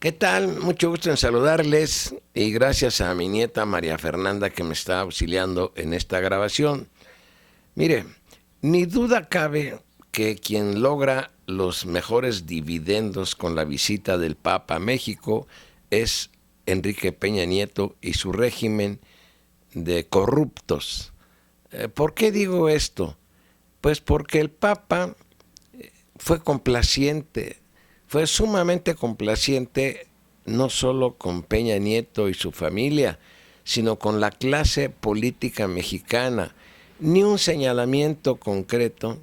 ¿Qué tal? Mucho gusto en saludarles y gracias a mi nieta María Fernanda que me está auxiliando en esta grabación. Mire, ni duda cabe que quien logra los mejores dividendos con la visita del Papa a México es Enrique Peña Nieto y su régimen de corruptos. ¿Por qué digo esto? Pues porque el Papa fue complaciente, fue sumamente complaciente no solo con Peña Nieto y su familia, sino con la clase política mexicana. Ni un señalamiento concreto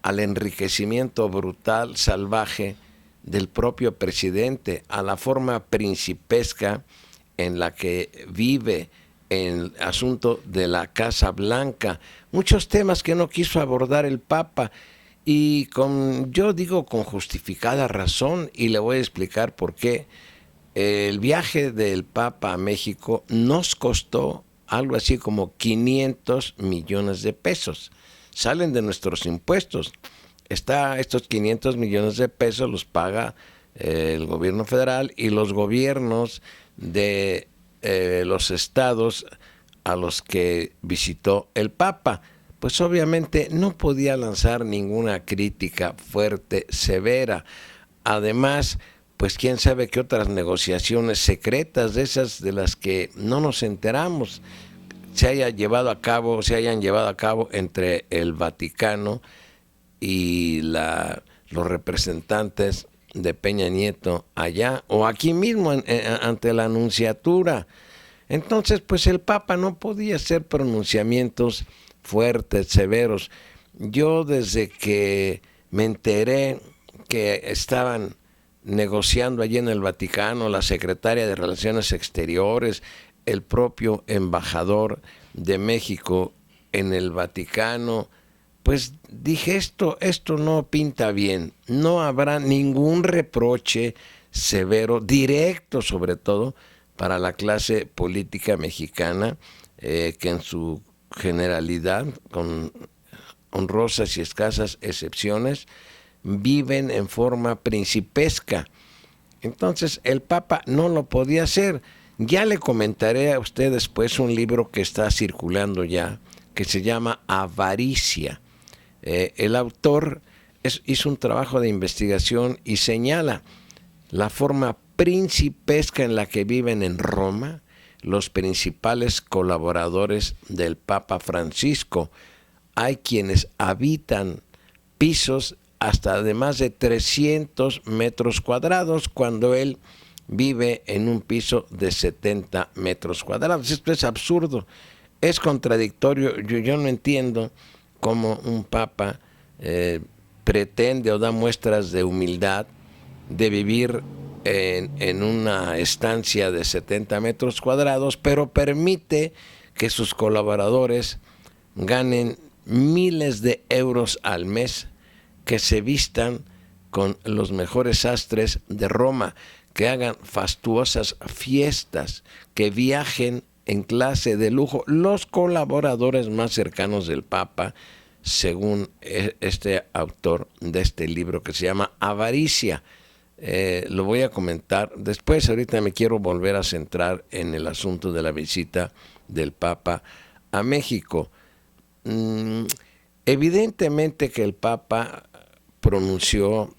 al enriquecimiento brutal, salvaje del propio presidente, a la forma principesca en la que vive el asunto de la Casa Blanca, muchos temas que no quiso abordar el Papa y yo digo con justificada razón y le voy a explicar por qué. El viaje del Papa a México nos costó algo así como 500 millones de pesos. Salen de nuestros impuestos. Estos 500 millones de pesos los paga el gobierno federal y los gobiernos de los estados a los que visitó el Papa. Pues obviamente no podía lanzar ninguna crítica fuerte, severa. Además, pues quién sabe qué otras negociaciones secretas de esas de las que no nos enteramos se hayan llevado a cabo entre el Vaticano y los representantes de Peña Nieto allá o aquí mismo ante la Nunciatura. Entonces, pues el Papa no podía hacer pronunciamientos fuertes, severos. Yo desde que me enteré que estaban negociando allí en el Vaticano, la secretaria de Relaciones Exteriores, el propio embajador de México en el Vaticano, pues dije esto no pinta bien, no habrá ningún reproche severo, directo sobre todo, para la clase política mexicana, que en su generalidad, con honrosas y escasas excepciones, viven en forma principesca. Entonces el Papa no lo podía hacer. Ya le comentaré a usted después un libro que está circulando ya, que se llama Avaricia. El autor hizo un trabajo de investigación y señala la forma principesca en la que viven en Roma los principales colaboradores del Papa Francisco. Hay quienes habitan pisos hasta de más de 300 metros cuadrados cuando él vive en un piso de 70 metros cuadrados. Esto es absurdo, es contradictorio. Yo no entiendo cómo un papa pretende o da muestras de humildad de vivir en una estancia de 70 metros cuadrados, pero permite que sus colaboradores ganen miles de euros al mes, que se vistan con los mejores sastres de Roma, que hagan fastuosas fiestas, que viajen en clase de lujo. Los colaboradores más cercanos del Papa, según este autor de este libro que se llama Avaricia. Lo voy a comentar después. Ahorita me quiero volver a centrar en el asunto de la visita del Papa a México. Evidentemente que el Papa pronunció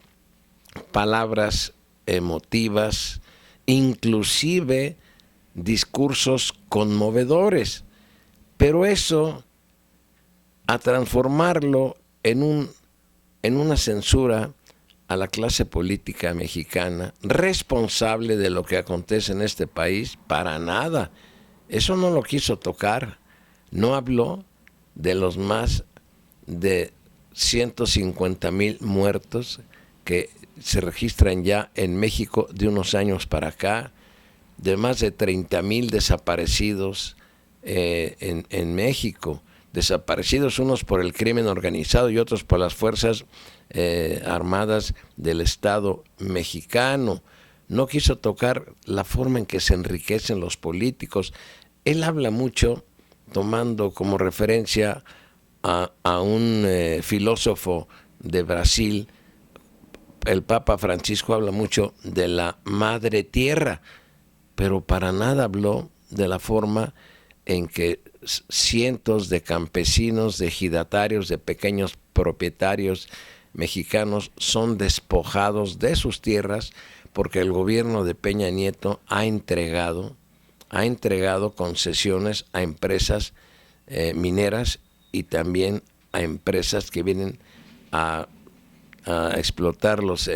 palabras emotivas, inclusive discursos conmovedores, pero eso, a transformarlo en una censura a la clase política mexicana, responsable de lo que acontece en este país, para nada. Eso no lo quiso tocar. No habló de los más de 150,000 muertos que se registran ya en México de unos años para acá, de más de 30,000 desaparecidos en México, desaparecidos unos por el crimen organizado y otros por las fuerzas armadas del Estado mexicano. No quiso tocar la forma en que se enriquecen los políticos. Él habla mucho, tomando como referencia a un filósofo de Brasil, el Papa Francisco habla mucho de la madre tierra, pero para nada habló de la forma en que cientos de campesinos, de ejidatarios, de pequeños propietarios mexicanos son despojados de sus tierras porque el gobierno de Peña Nieto ha entregado concesiones a empresas mineras y también a empresas que vienen a explotar los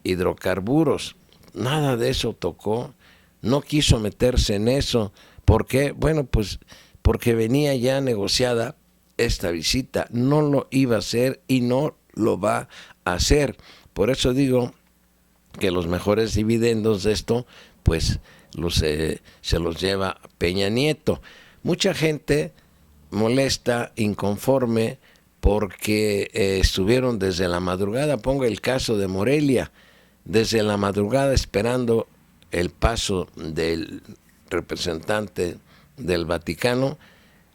hidrocarburos. Nada de eso tocó, no quiso meterse en eso. ¿Por qué? Bueno, pues porque venía ya negociada esta visita, no lo iba a hacer y no lo va a hacer. Por eso digo que los mejores dividendos de esto, pues se los lleva Peña Nieto. Mucha gente molesta, inconforme, porque estuvieron desde la madrugada, pongo el caso de Morelia, desde la madrugada esperando el paso del representante del Vaticano.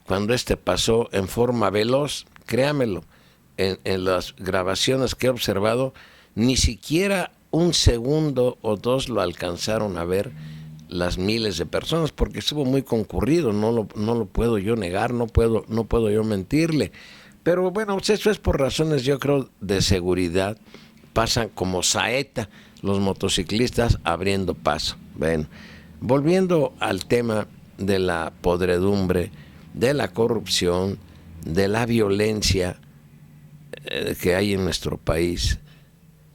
Cuando pasó en forma veloz, créamelo, en las grabaciones que he observado, ni siquiera un segundo o dos lo alcanzaron a ver las miles de personas, porque estuvo muy concurrido, no lo puedo yo negar, no puedo yo mentirle. Pero bueno, eso es por razones, yo creo, de seguridad. Pasan como saeta los motociclistas abriendo paso. Bueno, volviendo al tema de la podredumbre, de la corrupción, de la violencia que hay en nuestro país,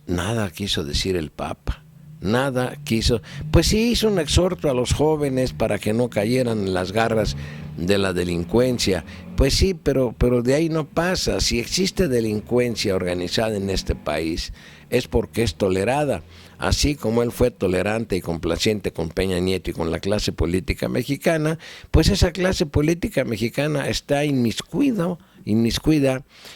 nada quiso decir el Papa. Nada quiso. Pues sí hizo un exhorto a los jóvenes para que no cayeran en las garras de la delincuencia. Pues sí, pero de ahí no pasa. Si existe delincuencia organizada en este país, es porque es tolerada. Así como él fue tolerante y complaciente con Peña Nieto y con la clase política mexicana, pues esa clase política mexicana está inmiscuida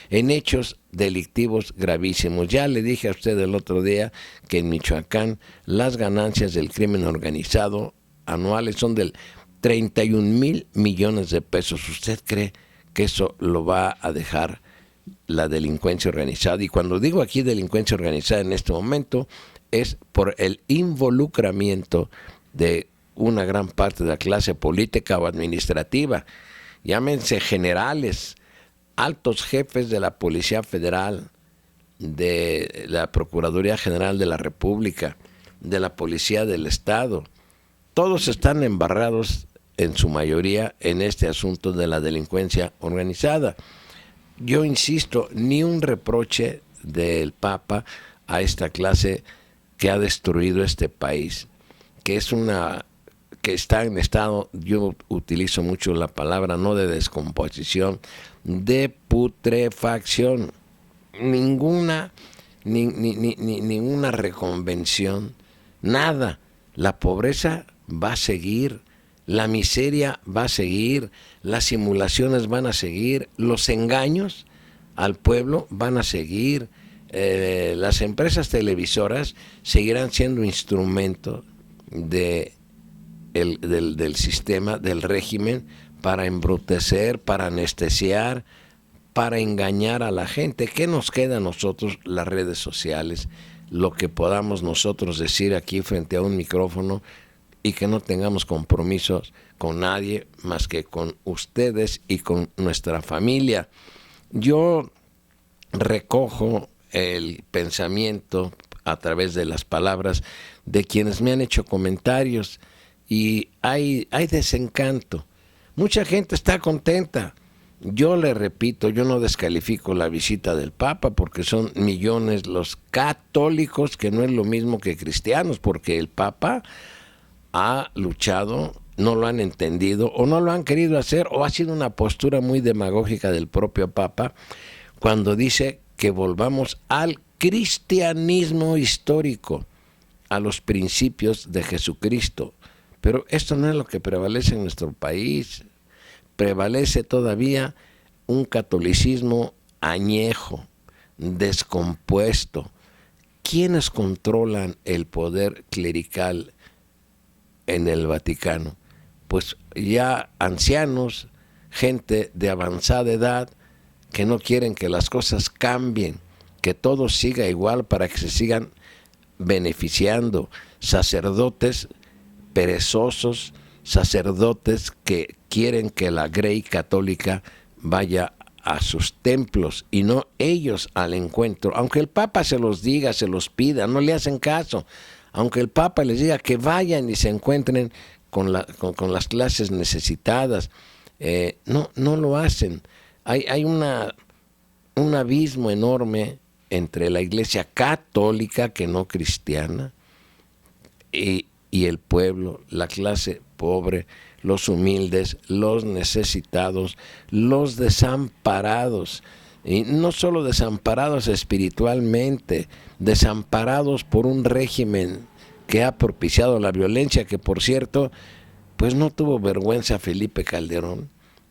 en hechos delictivos gravísimos. Ya le dije a usted el otro día que en Michoacán las ganancias del crimen organizado anuales son del 31,000 millones de pesos. ¿Usted cree que eso lo va a dejar la delincuencia organizada? Y cuando digo aquí delincuencia organizada en este momento, es por el involucramiento de una gran parte de la clase política o administrativa. Llámense generales, altos jefes de la Policía Federal, de la Procuraduría General de la República, de la Policía del Estado. Todos están embarrados, en su mayoría, en este asunto de la delincuencia organizada. Yo insisto, ni un reproche del Papa a esta clase que ha destruido este país, que está en estado, yo utilizo mucho la palabra no de descomposición, de putrefacción. Ninguna reconvención, nada. La pobreza va a seguir, la miseria va a seguir, las simulaciones van a seguir, los engaños al pueblo van a seguir. Las empresas televisoras seguirán siendo instrumento del sistema, del régimen, para embrutecer, para anestesiar, para engañar a la gente. ¿Qué nos queda a nosotros? Las redes sociales, lo que podamos nosotros decir aquí frente a un micrófono y que no tengamos compromisos con nadie más que con ustedes y con nuestra familia. Yo recojo el pensamiento a través de las palabras de quienes me han hecho comentarios y hay desencanto. Mucha gente está contenta. Yo le repito, yo no descalifico la visita del Papa porque son millones los católicos, que no es lo mismo que cristianos, porque el Papa ha luchado, no lo han entendido o no lo han querido hacer, o ha sido una postura muy demagógica del propio Papa cuando dice que volvamos al cristianismo histórico, a los principios de Jesucristo. Pero esto no es lo que prevalece en nuestro país. Prevalece todavía un catolicismo añejo, descompuesto. ¿Quiénes controlan el poder clerical en el Vaticano? Pues ya ancianos, gente de avanzada edad, que no quieren que las cosas cambien. que todo siga igual para que se sigan beneficiando. Sacerdotes perezosos, sacerdotes que quieren que la Grey católica vaya a sus templos y no ellos al encuentro. Aunque el Papa se los diga, se los pida, no le hacen caso. Aunque el Papa les diga que vayan y se encuentren con las clases necesitadas, no lo hacen. Hay un abismo enorme entre la Iglesia católica, que no cristiana, y el pueblo, la clase pobre, los humildes, los necesitados, los desamparados. Y no solo desamparados espiritualmente, desamparados por un régimen que ha propiciado la violencia, que por cierto, pues no tuvo vergüenza Felipe Calderón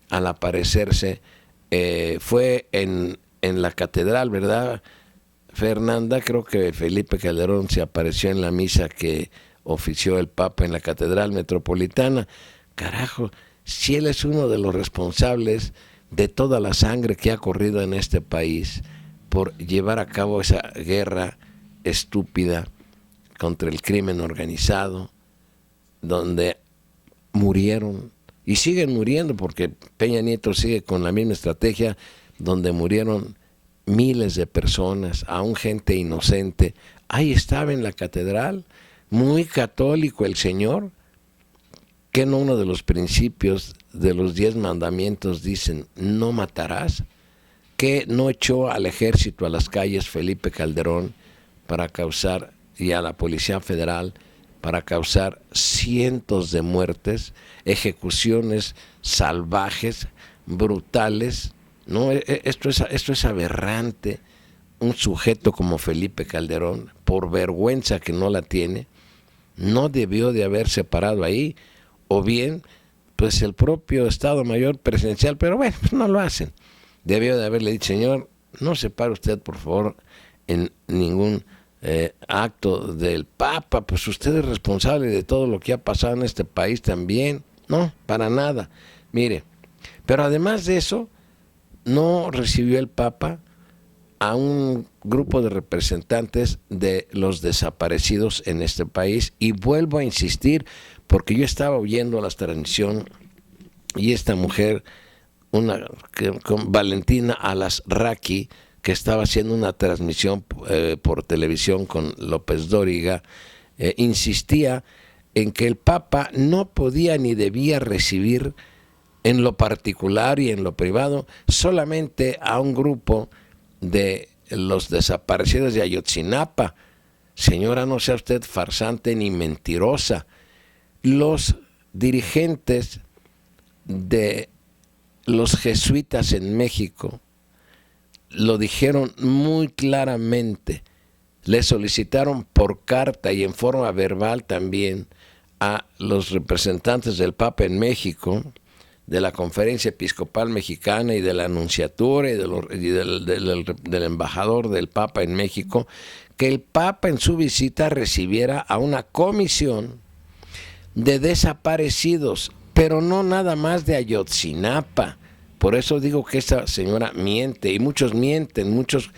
al aparecerse. Fue en la catedral, ¿verdad, Fernanda? Creo que Felipe Calderón se apareció en la misa que ofició el Papa en la Catedral Metropolitana. Carajo, si él es uno de los responsables de toda la sangre que ha corrido en este país por llevar a cabo esa guerra estúpida contra el crimen organizado, donde murieron y siguen muriendo, porque Peña Nieto sigue con la misma estrategia, donde murieron miles de personas, aún gente inocente. Ahí estaba en la catedral, muy católico el señor, que no uno de los principios de los 10 mandamientos dicen, no matarás, que no echó al ejército a las calles Felipe Calderón para causar, y a la Policía Federal, para causar cientos de muertes, ejecuciones salvajes, brutales. No, esto es aberrante. Un sujeto como Felipe Calderón, por vergüenza que no la tiene, no debió de haberse parado ahí, o bien, pues el propio Estado Mayor Presidencial, pero bueno, pues no lo hacen. Debió de haberle dicho, señor, no se pare usted, por favor, en ningún acto del Papa, pues usted es responsable de todo lo que ha pasado en este país también. No, para nada. Mire, pero además de eso, no recibió el Papa a un grupo de representantes de los desaparecidos en este país, y vuelvo a insistir, porque yo estaba oyendo la transmisión y esta mujer, con Valentina Alasraqui, que estaba haciendo una transmisión por televisión con López Dóriga, insistía en que el Papa no podía ni debía recibir en lo particular y en lo privado solamente a un grupo de los desaparecidos de Ayotzinapa. Señora, no sea usted farsante ni mentirosa. Los dirigentes de los jesuitas en México lo dijeron muy claramente. Le solicitaron por carta y en forma verbal también a los representantes del Papa en México, de la Conferencia Episcopal Mexicana y de la Anunciatura y del embajador del Papa en México, que el Papa en su visita recibiera a una comisión de desaparecidos, pero no nada más de Ayotzinapa. Por eso digo que esta señora miente, y muchos mienten, muchos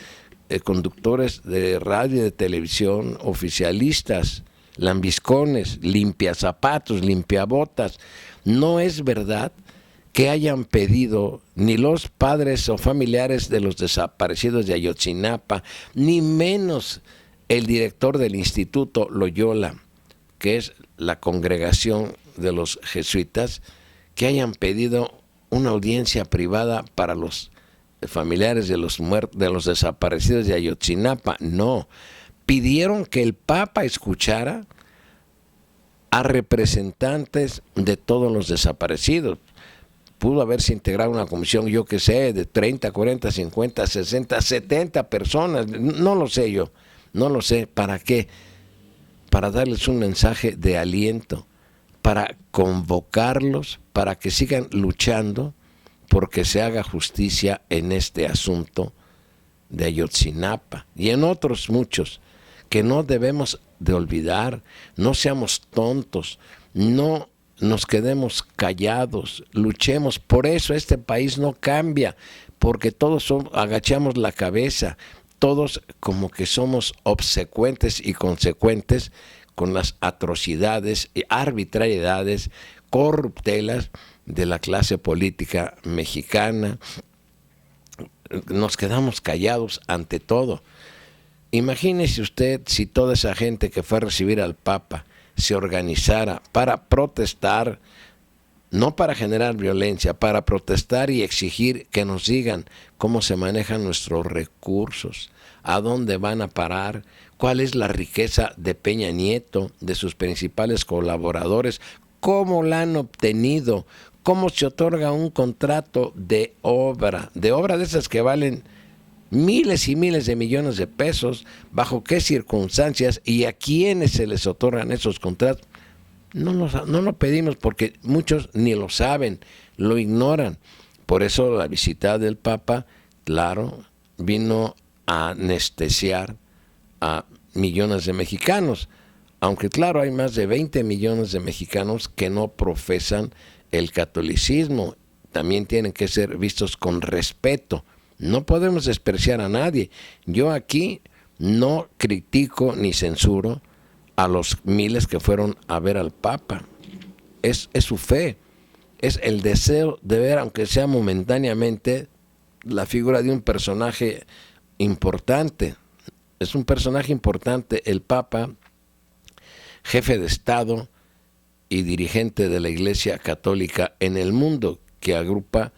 conductores de radio y de televisión, oficialistas, lambiscones, limpiazapatos, limpiabotas. No es verdad que hayan pedido ni los padres o familiares de los desaparecidos de Ayotzinapa, ni menos el director del Instituto Loyola, que es la congregación de los jesuitas, que hayan pedido una audiencia privada para los familiares de los desaparecidos de Ayotzinapa. No, pidieron que el Papa escuchara a representantes de todos los desaparecidos. Pudo haberse integrado una comisión, yo que sé, de 30, 40, 50, 60, 70 personas, no lo sé yo, no lo sé. ¿Para qué? Para darles un mensaje de aliento, para convocarlos, para que sigan luchando porque se haga justicia en este asunto de Ayotzinapa y en otros muchos que no debemos de olvidar. No seamos tontos, no nos quedemos callados, luchemos. Por eso este país no cambia, porque todos agachamos la cabeza, todos como que somos obsecuentes y consecuentes con las atrocidades y arbitrariedades, corruptelas de la clase política mexicana. Nos quedamos callados ante todo. Imagínese usted si toda esa gente que fue a recibir al Papa se organizara para protestar, no para generar violencia, para protestar y exigir que nos digan cómo se manejan nuestros recursos, a dónde van a parar, cuál es la riqueza de Peña Nieto, de sus principales colaboradores, cómo la han obtenido, cómo se otorga un contrato de obra de esas que valen miles y miles de millones de pesos, bajo qué circunstancias y a quiénes se les otorgan esos contratos. No lo pedimos porque muchos ni lo saben, lo ignoran. Por eso la visita del Papa, claro, vino a anestesiar a millones de mexicanos. Aunque claro, hay más de 20 millones de mexicanos que no profesan el catolicismo. También tienen que ser vistos con respeto. No podemos despreciar a nadie. Yo aquí no critico ni censuro a los miles que fueron a ver al Papa. Es su fe, es el deseo de ver, aunque sea momentáneamente, la figura de un personaje importante. Es un personaje importante el Papa, jefe de Estado y dirigente de la Iglesia Católica en el mundo, que agrupa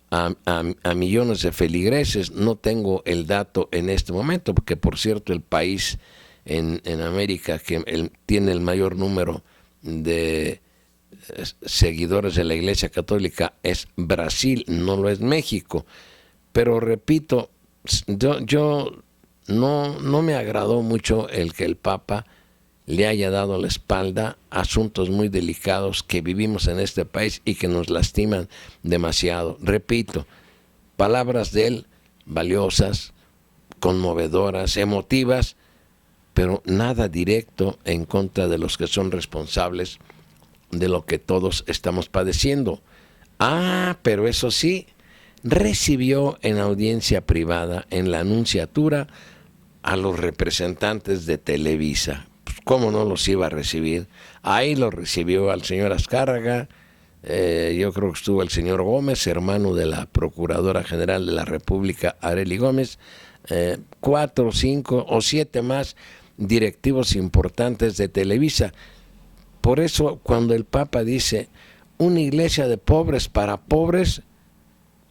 a millones de feligreses. No tengo el dato en este momento, porque por cierto el país en América que tiene el mayor número de seguidores de la Iglesia Católica es Brasil, no lo es México. Pero repito, yo no me agradó mucho el que el Papa le haya dado la espalda a asuntos muy delicados que vivimos en este país y que nos lastiman demasiado. Repito, palabras de él valiosas, conmovedoras, emotivas, pero nada directo en contra de los que son responsables de lo que todos estamos padeciendo. Pero eso sí, recibió en audiencia privada, en la anunciatura, a los representantes de Televisa. ¿Cómo no los iba a recibir? Ahí lo recibió al señor Azcárraga, yo creo que estuvo el señor Gómez, hermano de la Procuradora General de la República, Arely Gómez, 4, 5 o 7 más directivos importantes de Televisa. Por eso cuando el Papa dice, una iglesia de pobres para pobres,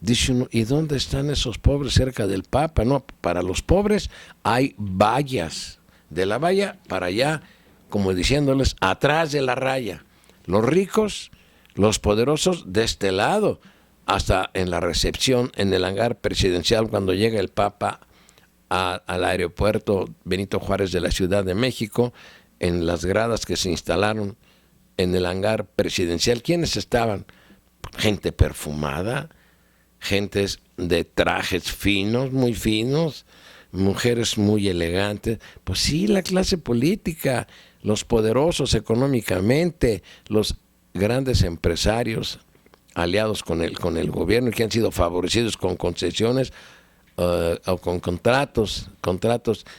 dice uno, ¿y dónde están esos pobres cerca del Papa? No, para los pobres hay vallas. De la valla para allá, como diciéndoles, atrás de la raya. Los ricos, los poderosos de este lado, hasta en la recepción, en el hangar presidencial, cuando llega el Papa al aeropuerto Benito Juárez de la Ciudad de México, en las gradas que se instalaron en el hangar presidencial. ¿Quiénes estaban? Gente perfumada, gentes de trajes finos, muy finos, mujeres muy elegantes. Pues sí, la clase política, los poderosos económicamente, los grandes empresarios aliados con el gobierno y que han sido favorecidos con concesiones o con contratos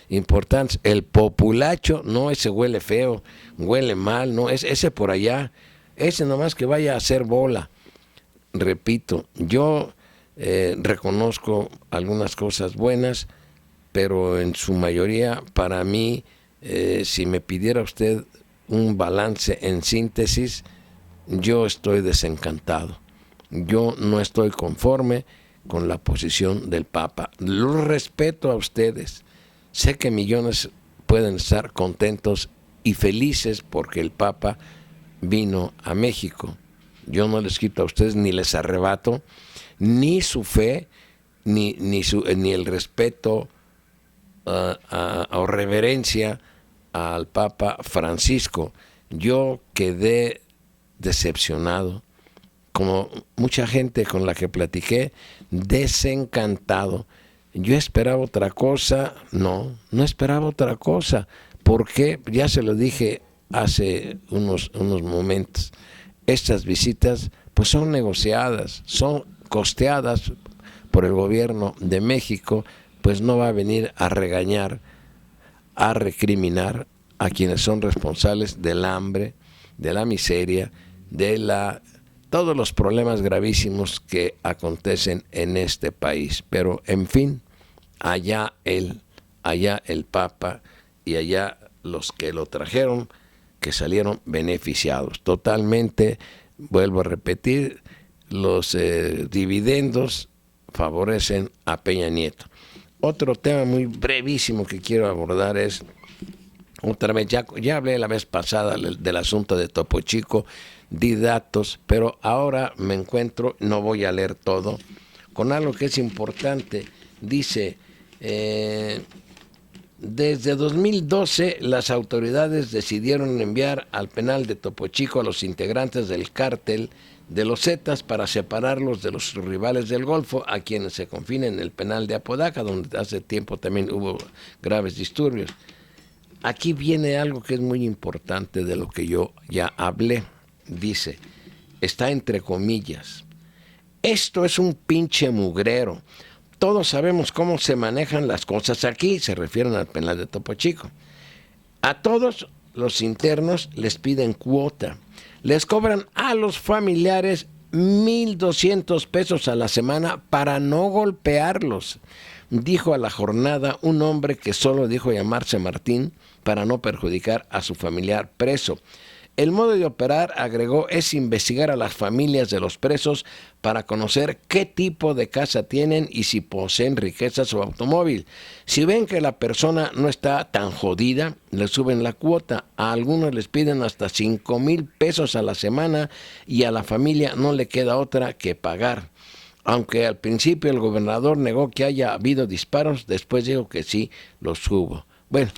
importantes. El populacho, no, ese huele feo, huele mal, no, ese por allá, ese nomás que vaya a hacer bola. Repito, yo reconozco algunas cosas buenas, pero en su mayoría, para mí, si me pidiera usted un balance en síntesis, yo estoy desencantado. Yo no estoy conforme con la posición del Papa. Lo respeto a ustedes. Sé que millones pueden estar contentos y felices porque el Papa vino a México. Yo no les quito a ustedes ni les arrebato ni su fe, ni el respeto o reverencia al Papa Francisco. Yo quedé decepcionado, como mucha gente con la que platiqué, desencantado. Yo esperaba otra cosa, no esperaba otra cosa, porque ya se lo dije hace unos momentos, estas visitas pues son negociadas, son costeadas por el gobierno de México pues no va a venir a regañar, a recriminar a quienes son responsables del hambre, de la miseria, todos los problemas gravísimos que acontecen en este país. Pero, en fin, allá el Papa y allá los que lo trajeron, que salieron beneficiados. Totalmente, vuelvo a repetir, los dividendos favorecen a Peña Nieto. Otro tema muy brevísimo que quiero abordar es, otra vez, ya hablé la vez pasada del asunto de Topo Chico, di datos, pero ahora me encuentro, no voy a leer todo, con algo que es importante. Dice, desde 2012 las autoridades decidieron enviar al penal de Topo Chico a los integrantes del cártel de los Zetas para separarlos de los rivales del Golfo, a quienes se confina en el penal de Apodaca, donde hace tiempo también hubo graves disturbios. Aquí viene algo que es muy importante de lo que yo ya hablé. Dice, está entre comillas, esto es un pinche mugrero. Todos sabemos cómo se manejan las cosas aquí, se refieren al penal de Topo Chico. A todos los internos les piden cuota. Les cobran a los familiares 1,200 pesos a la semana para no golpearlos. Dijo a La Jornada un hombre que solo dijo llamarse Martín para no perjudicar a su familiar preso. El modo de operar, agregó, es investigar a las familias de los presos para conocer qué tipo de casa tienen y si poseen riquezas o automóvil. Si ven que la persona no está tan jodida, le suben la cuota. A algunos les piden hasta 5,000 pesos a la semana y a la familia no le queda otra que pagar. Aunque al principio el gobernador negó que haya habido disparos, después dijo que sí los hubo. Bueno,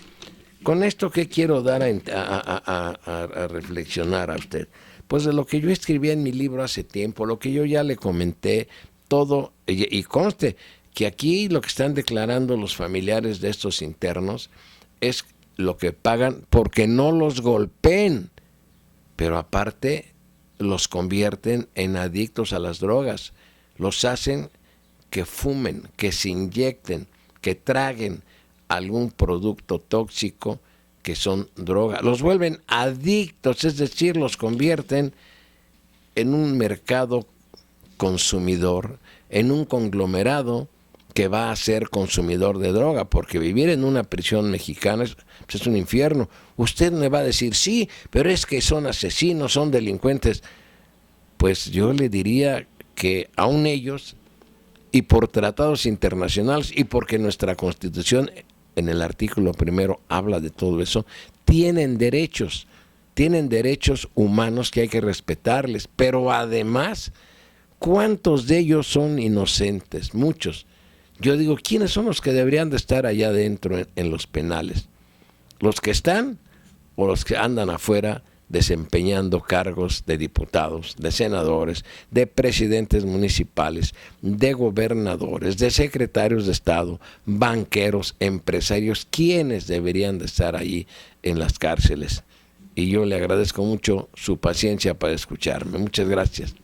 con esto, ¿qué quiero dar a reflexionar a usted? Pues de lo que yo escribí en mi libro hace tiempo, lo que yo ya le comenté, todo, y conste que aquí lo que están declarando los familiares de estos internos es lo que pagan porque no los golpeen, pero aparte los convierten en adictos a las drogas, los hacen que fumen, que se inyecten, que traguen algún producto tóxico que son drogas. Los vuelven adictos, es decir, los convierten en un mercado consumidor, en un conglomerado que va a ser consumidor de droga, porque vivir en una prisión mexicana es un infierno. Usted me va a decir, sí, pero es que son asesinos, son delincuentes. Pues yo le diría que aún ellos, y por tratados internacionales, y porque nuestra Constitución en el artículo 1 habla de todo eso, tienen derechos humanos que hay que respetarles, pero además, ¿cuántos de ellos son inocentes? Muchos. Yo digo, ¿quiénes son los que deberían de estar allá adentro en los penales? ¿Los que están o los que andan afuera desempeñando cargos de diputados, de senadores, de presidentes municipales, de gobernadores, de secretarios de Estado, banqueros, empresarios? ¿Quiénes deberían de estar allí en las cárceles? Y yo le agradezco mucho su paciencia para escucharme. Muchas gracias.